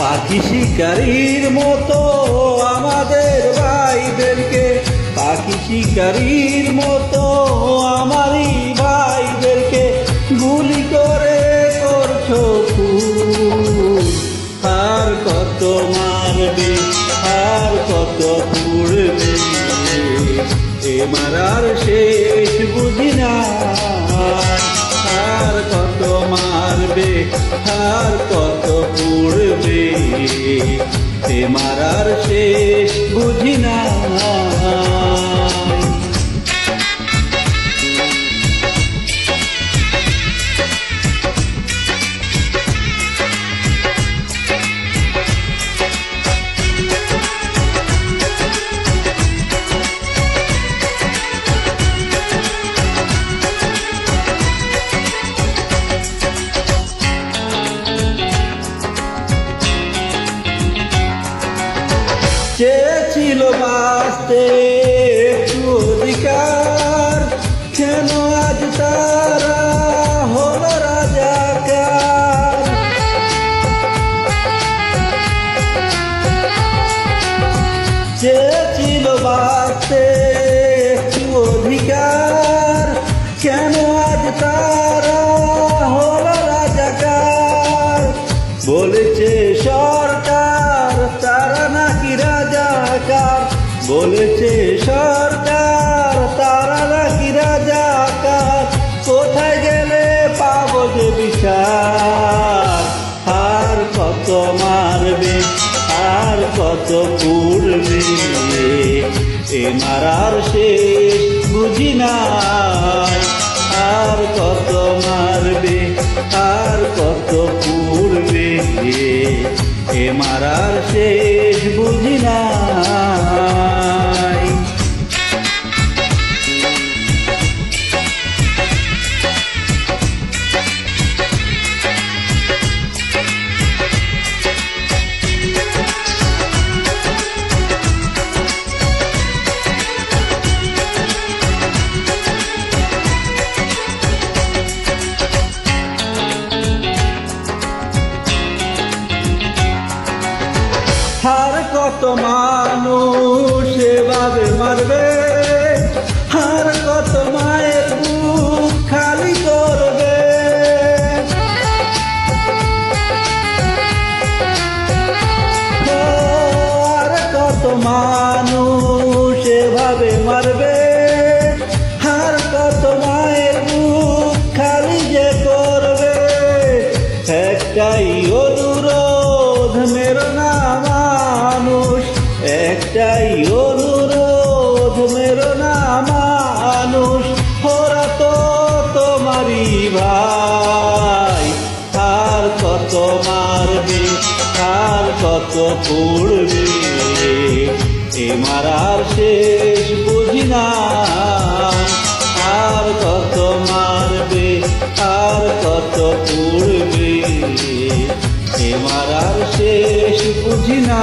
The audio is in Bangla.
পাখি শিকারীর মতো আমাদের ভাইদেরকে, পাখি শিকারীর মতো আমারই ভাইদেরকে গুলি করে করছো খুন। আর কত মারবে, আর কত পুড়বে, এ মারার শেষ বুঝি না। আর কত মারবে, আর কত পুড়বে, এ মারার শেষ বুঝি না। চেয়েছিল বাঁচতে একটু অধিকার, কেন আজ তারা হলো রাজাকার। চেয়েছিল বাঁচতে একটু অধিকার, কেন আজ তারা হলো রাজাকার। বলেছে সরকার তারা নাকি রাজাকার, বলেছে সরকার তারা নাকি রাজাকার। কোথায় গেলে পাবো যে বিচার? আর কত মারবে, আর কত পুড়বে, এ মারার শেষ বুঝি না। আর কত মারবে, আর কত পুড়বে, এ মারার শেষ বুঝি না। আর কত মানুষ এভাবে মারবে, আর কত মায়ের বুক খালি করবে। আর কত মানুষ এভাবে মারবে, আর কত মায়ের বুক খালি যে করবে। একটাই অনুরোধ মেরো না মানুষ, একটাই অনুরোধ মেরো না মানুষ। ওরা তো তোমারই ভাই, আর কত মারবে, আর কত পুড়বে, এ মারার শেষ বুঝি না। আর কত মারবে, আর কত পুড়বে, এ মারার শেষ বুঝি না।